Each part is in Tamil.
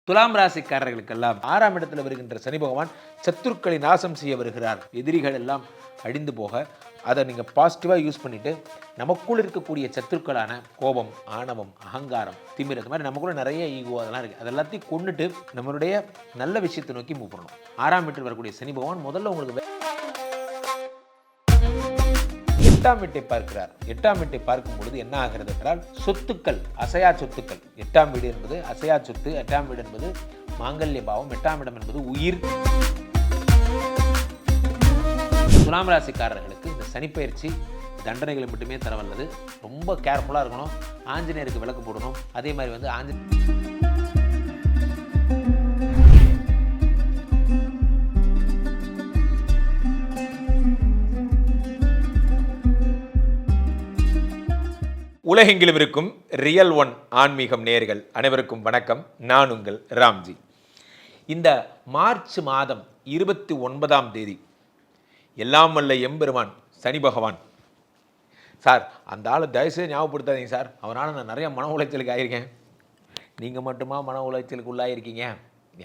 துலாம் ராசிக்காரர்களுக்கெல்லாம் 6ஆம் இடத்துல வருகின்ற சனி பகவான் சத்துருக்களை நாசம் செய்ய வருகிறார். எதிரிகள் எல்லாம் அழிந்து போக அதை நீங்கள் பாசிட்டிவாக யூஸ் பண்ணிவிட்டு நமக்குள் இருக்கக்கூடிய சத்துருக்களான கோபம், ஆணவம், அகங்காரம், திமிர், அது மாதிரி நமக்குள்ள நிறைய ஈகோ அதெல்லாம் இருக்குது. அது எல்லாத்தையும் கொண்டுட்டு நம்மளுடைய நல்ல விஷயத்தை நோக்கி மூவ் பண்ணணும். 6ஆம் வீட்டில் வரக்கூடிய சனி பகவான் முதல்ல உங்களுக்கு 8ஆம் வீட்டை பார்க்கிறார். 8ஆம் வீட்டை பார்க்கும் பொழுது என்ன ஆகிறது என்றால் சொத்துக்கள், அசையா சொத்துக்கள். 8ஆம் வீடு என்பது அசையா சொத்து, 8ஆம் வீடு என்பது மாங்கல்ய பாவம், 8ஆம் இடம் என்பது உயிர். துலாம் ராசிக்காரர்களுக்கு இந்த சனிப்பெயர்ச்சி தண்டனைகளை மட்டுமே தரவல்லது. ரொம்ப கேர்ஃபுல்லாக இருக்கணும். ஆஞ்சநேயருக்கு விளக்கு போடணும். அதே மாதிரி வந்து உலகெங்கிலும் இருக்கும் ரியல் ஒன் ஆன்மீகம் நேயர்கள் அனைவருக்கும் வணக்கம். நான் உங்கள் ராம்ஜி. இந்த மார்ச் மாதம் 29ஆம் தேதி எல்லாம் வல்ல எம்பெருமான் சனி பகவான், சார் அந்த ஆளை தயவுசெய்து ஞாபகப்படுத்தாதீங்க சார், அவனால் நான் நிறைய மன உளைச்சலுக்கு ஆகியிருக்கேன். நீங்கள் மட்டுமா மன உளைச்சலுக்கு உள்ளாயிருக்கீங்க?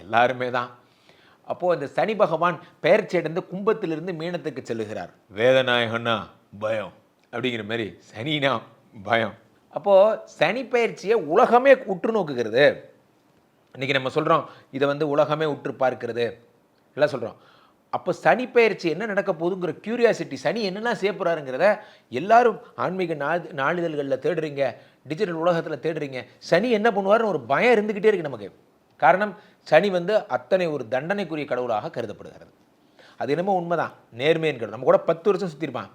எல்லாருமே தான். அப்போது இந்த சனி பகவான் பெயர்ச்சி அடைந்து கும்பத்திலிருந்து மீனத்துக்கு செல்லுகிறார். வேதநாயகன்னா பயம் அப்படிங்கிற மாதிரி சனினா பயம். அப்போது சனி பயிற்சியை உலகமே உற்று நோக்குகிறது. இன்றைக்கி நம்ம சொல்கிறோம் இதை வந்து உலகமே உற்று பார்க்கிறது எல்லாம் சொல்கிறோம். அப்போ சனி பயிற்சி என்ன நடக்க போகுதுங்கிற க்யூரியாசிட்டி, சனி என்னெல்லாம் செய்ய போகிறாருங்கிறத எல்லாரும் ஆன்மீக நாளிதழ்களில் தேடுறீங்க, டிஜிட்டல் உலகத்தில் தேடுறீங்க. சனி என்ன பண்ணுவார்னு ஒரு பயம் இருந்துக்கிட்டே இருக்குது நமக்கு. காரணம், சனி வந்து அத்தனை ஒரு தண்டனைக்குரிய கடவுளாக கருதப்படுகிறது. அது என்னமோ உண்மைதான், நேர்மைன்னு. நம்ம கூட 10 வருஷம் சுற்றிருப்பான்,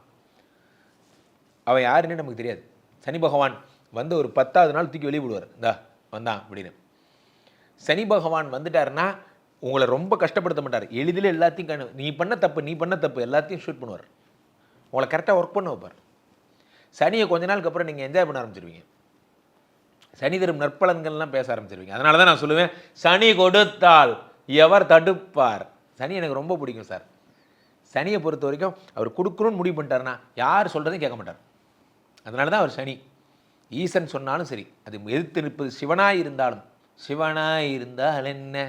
அவன் யாருன்னே நமக்கு தெரியாது. சனி பகவான் வந்து ஒரு 10ஆவது நாள் தூக்கி வெளியே விடுவார். இந்தா வந்தான் அப்படின்னு. சனி பகவான் வந்துட்டாருன்னா உங்களை ரொம்ப கஷ்டப்படுத்த மாட்டார். எளிதில் எல்லாத்தையும் நீ பண்ண தப்பு எல்லாத்தையும் ஷூட் பண்ணுவார். உங்களை கரெக்டாக ஒர்க் பண்ண வைப்பார். சனியை கொஞ்ச நாளுக்கு அப்புறம் நீங்கள் என்ஜாய் பண்ண ஆரம்பிச்சிருவீங்க. சனி தரும் நற்பலன்கள்லாம் பேச ஆரம்பிச்சிருவீங்க. அதனால தான் நான் சொல்லுவேன், சனி கொடுத்தால் எவர் தடுப்பார். சனி எனக்கு ரொம்ப பிடிக்கும் சார். சனியை பொறுத்த வரைக்கும் அவர் கொடுக்கணும்னு முடிவு பண்ணிட்டாருன்னா யார் சொல்கிறதையும் கேட்க மாட்டார். அதனால தான் அவர் சனி. ஈசன் சொன்னாலும் சரி, அது எதிர்த்து நிற்பது சிவனாய் இருந்தாலும், சிவனாய் இருந்தால் என்ன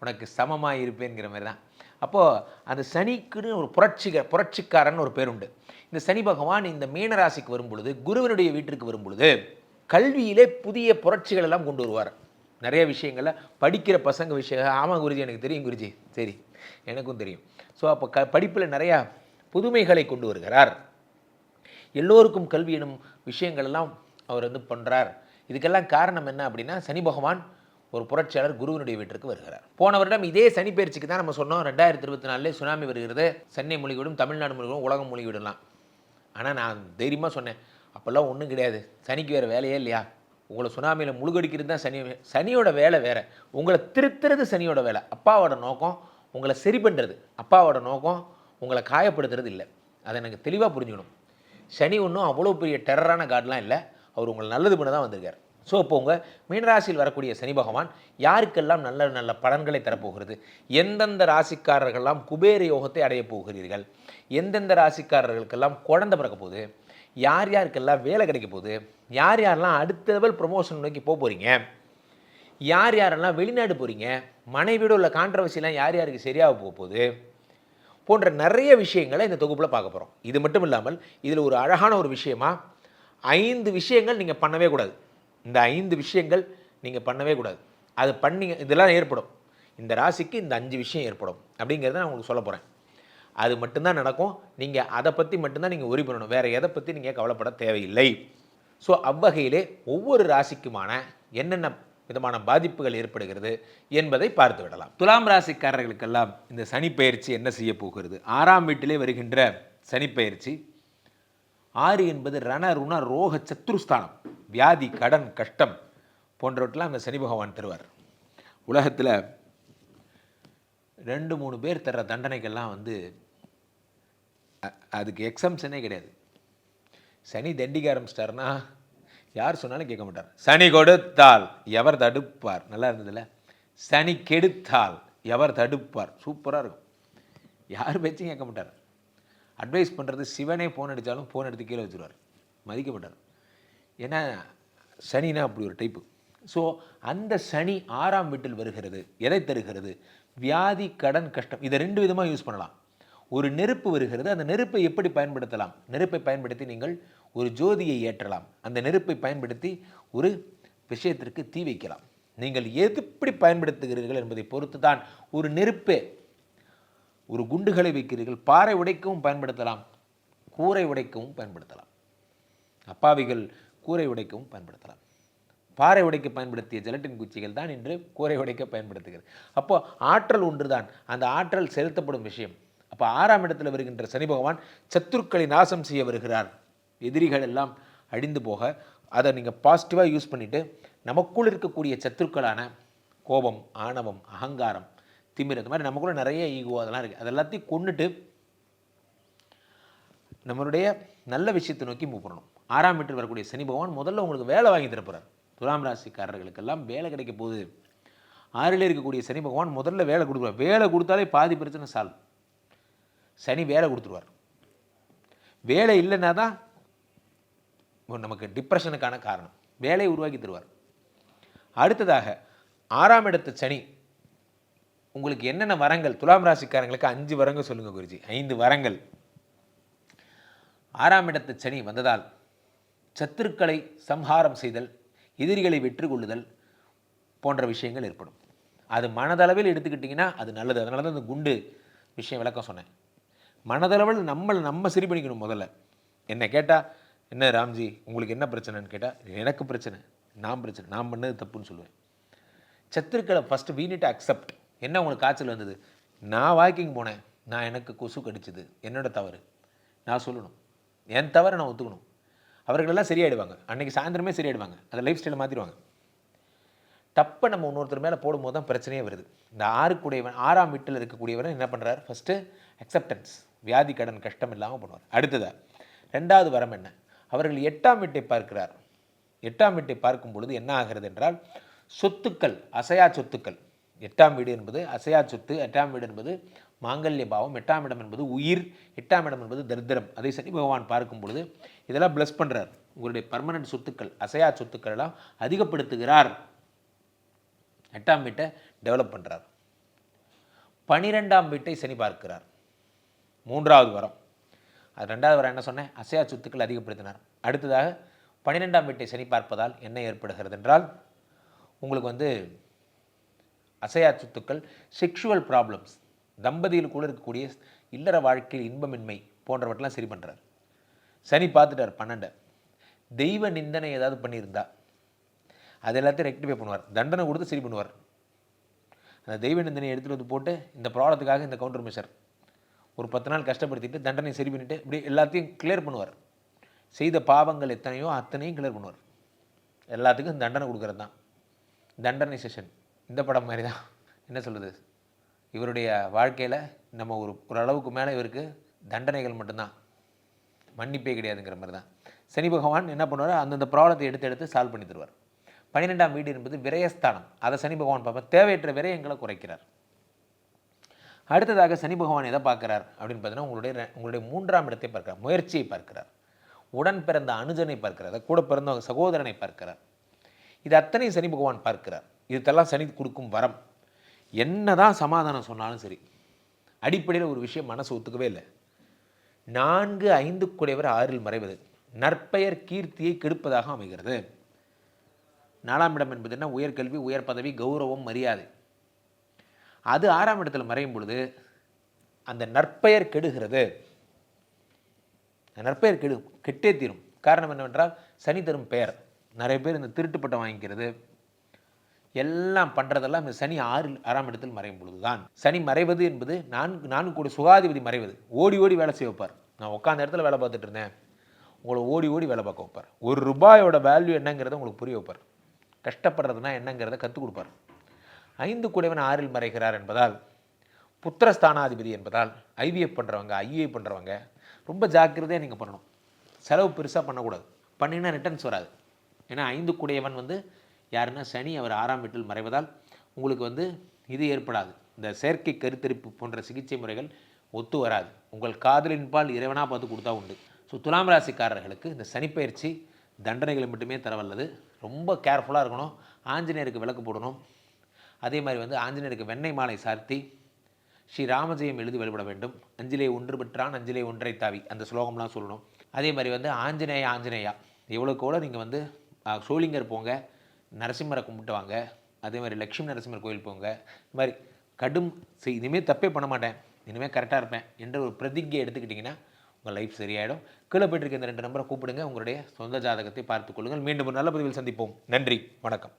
உனக்கு சமமாக இருப்பேங்கிற மாதிரி தான். அப்போது அந்த சனிக்குன்னு ஒரு புரட்சிக்காரன் ஒரு பேர் உண்டு. இந்த சனி பகவான் இந்த மீனராசிக்கு வரும் பொழுது, குருவனுடைய வீட்டிற்கு வரும் பொழுது கல்வியிலே புதிய புரட்சிகள் எல்லாம் கொண்டு வருவார். நிறைய விஷயங்களில் படிக்கிற பசங்க விஷயம், ஆமாம் குருஜி எனக்கு தெரியும் குருஜி, சரி எனக்கும் தெரியும். ஸோ அப்போ படிப்பில் நிறையா புதுமைகளை கொண்டு வருகிறார். எல்லோருக்கும் கல்வி எனும் விஷயங்கள் எல்லாம் அவர் வந்து பண்ணுறார். இதுக்கெல்லாம் காரணம் என்ன அப்படின்னா, சனி பகவான் ஒரு புரட்சியாளர் குருவினுடைய வீட்டிற்கு வருகிறார். போன வருடம் இதே சனி பயிற்சிக்கு தான் நம்ம சொன்னோம் 2024 சுனாமி வருகிறது, சென்னை மூழ்கிவிடும், தமிழ்நாடு மூழ்கிவிடும், உலகம் மூழ்கிவிடலாம். ஆனால் நான் தைரியமாக சொன்னேன், அப்போல்லாம் ஒன்றும் கிடையாது, சனிக்கு வேறு வேலையே இல்லையா, உங்களை சுனாமியில் முழுகடிக்கிறது தான் சனியோட வேலை வேறு, உங்களை திருத்துறது சனியோட வேலை. அப்பாவோட நோக்கம் உங்களை சரி பண்ணுறது, அப்பாவோட நோக்கம் உங்களை காயப்படுத்துறது இல்லை. அதை எனக்கு தெளிவாக புரிஞ்சுக்கணும். சனி ஒன்றும் அவ்வளோ பெரிய டெரரான கார்டெலாம் இல்லை, அவர் உங்களை நல்லது பண்ண தான் வந்திருக்கார். ஸோ இப்போ உங்கள் மீனராசியில் வரக்கூடிய சனி பகவான் யாருக்கெல்லாம் நல்ல நல்ல பலன்களை தரப்போகிறது, எந்தெந்த ராசிக்காரர்களெல்லாம் குபேர யோகத்தை அடையப் போகிறீர்கள், எந்தெந்த ராசிக்காரர்களுக்கெல்லாம் குழந்தை பிறக்க போகுது, யார் யாருக்கெல்லாம் வேலை கிடைக்க போகுது, யார் யாரெல்லாம் அடுத்த லெவல் ப்ரொமோஷன் நோக்கி போக போகிறீங்க, யார் யாரெல்லாம் வெளிநாடு போகிறீங்க, மனைவியோட உள்ள கான்ட்ரவர்சிலாம் யார் யாருக்கு சரியாக போக போகுது போன்ற நிறைய விஷயங்களை இந்த தொகுப்பில் பார்க்க போகிறோம். இது மட்டும் இல்லாமல் இதில் ஒரு அழகான ஒரு விஷயமா 5 விஷயங்கள் நீங்கள் பண்ணவே கூடாது. இந்த 5 விஷயங்கள் நீங்கள் பண்ணவே கூடாது. அது பண்ணிங்க இதெல்லாம் ஏற்படும், இந்த ராசிக்கு இந்த 5 விஷயம் ஏற்படும் அப்படிங்கிறத நான் உங்களுக்கு சொல்ல போகிறேன். அது மட்டும்தான் நடக்கும். நீங்கள் அதை பற்றி மட்டும்தான் நீங்கள் ஒரி பண்ணணும், வேறு எதை பற்றி நீங்கள் கவலைப்பட தேவையில்லை. ஸோ அவ்வகையிலே ஒவ்வொரு ராசிக்குமான என்னென்ன விதமான பாதிப்புகள் ஏற்படுகிறது என்பதை பார்த்து விடலாம். துலாம் ராசிக்காரர்களுக்கெல்லாம் இந்த சனி பயிற்சி என்ன செய்ய போகிறது? 6ஆம் வீட்டிலே வருகின்ற சனி பயிற்சி. 6 என்பது ரண ருண ரோக சத்ருஸ்தானம், வியாதி, கடன், கஷ்டம் போன்றவற்றெல்லாம் இந்த சனி பகவான் தருவார். உலகத்தில் 2-3 பேர் தர்ற தண்டனைகள்லாம் வந்து அதுக்கு எக்ஸம்ஷனே கிடையாது. சனி தண்டிக்க ஆரம்பிச்சிட்டாருன்னா யார் சொன்னாலும் கேட்க மாட்டார். சனி கொடுத்தால் எவர் தடுப்பார், நல்லா இருந்ததில்ல. சனி கெடுத்தால் எவர் தடுப்பார், சூப்பராக இருக்கும். யார் பேச்சும் கேட்க மாட்டார். அட்வைஸ் பண்ணுறது, சிவனே ஃபோன் அடித்தாலும் ஃபோன் எடுத்து கீழே வச்சுருவார், மதிக்க மாட்டார். ஏன்னா சனினா அப்படி ஒரு டைப்பு. ஸோ அந்த சனி 6ஆம் வீட்டில் வருகிறது. எதை தருகிறது? வியாதி, கடன், கஷ்டம். இதை 2 விதமாக யூஸ் பண்ணலாம். ஒரு நெருப்பு வருகிறது. அந்த நெருப்பை எப்படி பயன்படுத்தலாம்? நெருப்பை பயன்படுத்தி நீங்கள் ஒரு ஜோதியை ஏற்றலாம். அந்த நெருப்பை பயன்படுத்தி ஒரு விஷயத்திற்கு தீ வைக்கலாம். நீங்கள் எப்படி பயன்படுத்துகிறீர்கள் என்பதை பொறுத்து தான் ஒரு நெருப்பே. ஒரு குண்டுகளை வைக்கிறீர்கள், பாறை உடைக்கவும் பயன்படுத்தலாம், கூரை உடைக்கவும் பயன்படுத்தலாம். அப்பாவிகள் கூரை உடைக்கவும் பயன்படுத்தலாம். பாறை உடைக்க பயன்படுத்திய ஜெலட்டின் குச்சிகள் தான் இன்று கூரை உடைக்க பயன்படுத்துகிறது. அப்போ ஆற்றல் ஒன்று தான். அந்த ஆற்றல் செலுத்தப்படும் விஷயம். அப்போ 6ஆம் இடத்தில் வருகின்ற சனி பகவான் சத்துருக்களை நாசம் செய்ய வருகிறார். எதிரிகள் எல்லாம் அழிந்து போக அதை நீங்கள் பாசிட்டிவாக யூஸ் பண்ணிவிட்டு நமக்குள் இருக்கக்கூடிய சத்துருக்களான கோபம், ஆணவம், அகங்காரம், திமிர், அந்த மாதிரி நமக்குள்ள நிறைய ஈகோ அதெல்லாம் இருக்குது. அது எல்லாத்தையும் கொண்டுட்டு நம்மளுடைய நல்ல விஷயத்தை நோக்கி மூவ் பண்ணணும். 6ஆம் வீட்டில் வரக்கூடிய சனி பகவான் முதல்ல உங்களுக்கு வேலை வாங்கி தரப்போகிறார். துலாம் ராசிக்காரர்களுக்கெல்லாம் வேலை கிடைக்க போகுது. 6ல் இருக்கக்கூடிய சனி பகவான் முதல்ல வேலை கொடுக்குறார். வேலை கொடுத்தாலே பாதி பிரச்சனை சால்வ். சனி வேலை கொடுத்துருவார். வேலை இல்லைன்னா தான் நமக்கு டிப்ரெஷனுக்கான காரணம். வேலையை உருவாக்கி தருவார். அடுத்ததாக 6ஆம் இடத்து சனி உங்களுக்கு என்னென்ன வரங்கள்? துலாம் ராசிக்காரங்களுக்கு 5 வரங்கள் சொல்லுங்கள் குருஜி. 5 வரங்கள். 6ஆம் இடத்து சனி வந்ததால் சத்துருக்களை சம்ஹாரம் செய்தல், எதிரிகளை வெற்றி கொள்ளுதல் போன்ற விஷயங்கள் ஏற்படும். அது மனதளவில் எடுத்துக்கிட்டிங்கன்னா அது நல்லது. அதனால தான் இந்த குண்டு விஷயம் விளக்கம் சொன்னேன். மனதளவில் நம்ம சரி பண்ணிக்கணும். முதல்ல என்னை கேட்டால், என்ன ராம்ஜி உங்களுக்கு என்ன பிரச்சனைன்னு கேட்டால், எனக்கு பிரச்சனை, நான் பண்ணது தப்புன்னு சொல்லுவேன். சத்துருக்களை first we need to accept. என்ன உங்களுக்கு காய்ச்சல் வந்தது? நான் வாக்கிங் போனேன், எனக்கு கொசு கடிச்சிது, என்னோட தவறு நான் சொல்லணும். என் தவறை நான் ஒத்துக்கணும். அவர்களெல்லாம் சரியாயிடுவாங்க. அன்றைக்கி சாயந்தரமே சரியாயிடுவாங்க. அதை லைஃப் ஸ்டைலை மாற்றிடுவாங்க. தப்பை நம்ம இன்னொருத்தர் மேலே போடும்போது தான் பிரச்சனையே வருது. இந்த 6ஆம் வீட்டில் இருக்கக்கூடியவரை என்ன பண்ணுறாரு? First acceptance. வியாதி, கடன், கஷ்டம் இல்லாமல் பண்ணுவார். அடுத்ததாக 2வது வரம் என்ன? அவர்கள் 8ஆம் வீட்டை பார்க்கிறார். 8ஆம் வீட்டை பார்க்கும் பொழுது என்ன ஆகிறது என்றால், சொத்துக்கள், அசையா சொத்துக்கள். 8ஆம் வீடு என்பது அசையா சொத்து. 8ஆம் வீடு என்பது மாங்கல்ய பாவம். 8ஆம் இடம் என்பது உயிர். 8ஆம் இடம் என்பது தரித்திரம். அதை சனி பகவான் பார்க்கும் பொழுது இதெல்லாம் பிளஸ் பண்ணுறார். உங்களுடைய பர்மனன்ட் சொத்துக்கள், அசையா சொத்துக்கள் எல்லாம் அதிகப்படுத்துகிறார். 8ஆம் வீட்டை டெவலப் பண்ணுறார். 12ஆம் வீட்டை சனி பார்க்கிறார். 3வது வரம். அது 2வது வரம் என்ன சொன்னேன்? அசையா சொத்துக்கள் அதிகப்படுத்தினார். அடுத்ததாக 12ஆம் வீட்டை சனி பார்ப்பதால் என்ன ஏற்படுகிறது என்றால், உங்களுக்கு அசையா சொத்துக்கள், செக்ஷுவல் ப்ராப்ளம்ஸ், தம்பதிகளுக்குள்ள இருக்கக்கூடிய இல்லற வாழ்க்கையில் இன்பமின்மை போன்றவற்றெல்லாம் சரி பண்ணுறார். சனி பார்த்துட்டார் 12. தெய்வ நிந்தனை ஏதாவது பண்ணியிருந்தா அது எல்லாத்தையும் ரெக்டிஃபை பண்ணுவார். தண்டனை கொடுத்து சரி பண்ணுவார். அந்த தெய்வ நிந்தனையை எடுத்துகிட்டு வந்து போட்டு இந்த ப்ராப்ளத்துக்காக இந்த கவுண்டர் மெஷர் ஒரு 10 நாள் கஷ்டப்படுத்திட்டு தண்டனை சரி பண்ணிவிட்டு இப்படி எல்லாத்தையும் கிளியர் பண்ணுவார். செய்த பாவங்கள் எத்தனையோ அத்தனையும் கிளியர் பண்ணுவார். எல்லாத்துக்கும் தண்டனை கொடுக்கறது தான் தண்டனை செஷன். இந்த படம் மாதிரி தான். என்ன சொல்கிறது, இவருடைய வாழ்க்கையில் நம்ம ஒரு அளவுக்கு மேலே இவருக்கு தண்டனைகள் மட்டும்தான், மன்னிப்பே கிடையாதுங்கிற மாதிரி தான். சனி பகவான் என்ன பண்ணுவார்? அந்தந்த ப்ராப்ளத்தை எடுத்து சால்வ் பண்ணி தருவார். 12ஆம் வீடு என்பது விரயஸ்தானம். அதை சனி பகவான் பார்ப்பார். தேவையற்ற விரயங்களை குறைக்கிறார். அடுத்ததாக சனி பகவான் எதை பார்க்குறார் அப்படின்னு பார்த்தீங்கன்னா, உங்களுடைய 3ஆம் இடத்தை பார்க்கிறார். முயற்சியை பார்க்கிறார். உடன் பிறந்த அனுஜனை பார்க்கிறார். கூட பிறந்த சகோதரனை பார்க்கிறார். இது அத்தனை சனி பகவான் பார்க்கிறார். இதெல்லாம் சனி கொடுக்கும் வரம். என்ன தான் சமாதானம் சொன்னாலும் சரி, அடிப்படையில் ஒரு விஷயம் மனசு ஒத்துக்கவே இல்லை. 4, 5 கூடையவர் 6ல் மறைவது நற்பெயர் கீர்த்தியை கெடுப்பதாக அமைகிறது. 4ஆம் இடம் என்பது என்ன? உயர்கல்வி, உயர் பதவி, கௌரவம், மரியாதை. அது 6ஆம் இடத்தில் மறையும் பொழுது அந்த நற்பெயர் கெடுகிறது. நற்பெயர் கெட்டே தீரும். காரணம் என்னவென்றால் சனி தரும் பெயர். நிறைய பேர் இந்த திருட்டு பட்டம் வாங்கிக்கிறது எல்லாம் பண்ணுறதெல்லாம் இந்த சனி 6ஆம் இடத்தில் மறையும் பொழுது தான். சனி மறைவது என்பது 4 கோடி சுகாதிபதி மறைவது. ஓடி ஓடி வேலை செய்ய வைப்பார். நான் உட்காந்த இடத்துல வேலை பார்த்துட்டு இருந்தேன், உங்களை ஓடி ஓடி வேலை பார்க்க வைப்பார். ₹1 வேல்யூ என்னங்கிறத உங்களுக்கு புரிய வைப்பார். கஷ்டப்படுறதுனா என்னங்கிறத கற்றுக் கொடுப்பார். 5 கூடையவன் 6ல் மறைகிறார் என்பதால், புத்திரஸ்தானாதிபதி என்பதால் ஐவிஎஃப் பண்ணுறவங்க, ஐஏ பண்ணுறவங்க ரொம்ப ஜாக்கிரதையாக நீங்கள் பண்ணணும். செலவு பெருசாக பண்ணக்கூடாது. பண்ணிங்கன்னா ரிட்டர்ன்ஸ் வராது. ஏன்னா 5 கூடையவன் யாருன்னா சனி. அவர் 6ஆம் வீட்டில் மறைவதால் உங்களுக்கு இது ஏற்படாது. இந்த செயற்கை கருத்தரிப்பு போன்ற சிகிச்சை முறைகள் ஒத்து வராது. உங்கள் காதலின் பால் இறைவனாக பார்த்து கொடுத்தா உண்டு. ஸோ துலாம் ராசிக்காரர்களுக்கு இந்த சனிப்பயிற்சி தண்டனைகளை மட்டுமே தரவல்லது. ரொம்ப கேர்ஃபுல்லாக இருக்கணும். ஆஞ்சநேயருக்கு விளக்கு போடணும். அதே மாதிரி வந்து ஆஞ்சநேயருக்கு வெண்ணெய் மாலை சார்த்தி ஸ்ரீ ராமஜெயம் எழுதி வழிபட வேண்டும். அஞ்சிலே ஒன்று பெற்றான் அஞ்சிலே ஒன்றை தாவி அந்த ஸ்லோகம்லாம் சொல்லணும். அதே மாதிரி வந்து ஆஞ்சநேயா எவ்வளோக்கு எவ்வளோ நீங்கள் வந்து சோளிங்கர் போங்க, நரசிம்மரை கும்பிட்டு வாங்க. அதே மாதிரி லட்சுமி நரசிம்மர் கோயில் போங்க. இந்த மாதிரி கடும் இனிமேல் தப்பே பண்ண மாட்டேன், இனிமேல் கரெக்டாக இருப்பேன் என்ற ஒரு பிரதிஜையை எடுத்துக்கிட்டிங்கன்னா உங்கள் லைஃப் சரியாயிடும். கீழே போயிட்டு இருக்க இந்த 2 நம்பரை கூப்பிடுங்க, உங்களுடைய சொந்த ஜாதகத்தை பார்த்துக் கொள்ளுங்கள். மீண்டும் ஒரு நல்ல பதிவில் சந்திப்போம். நன்றி, வணக்கம்.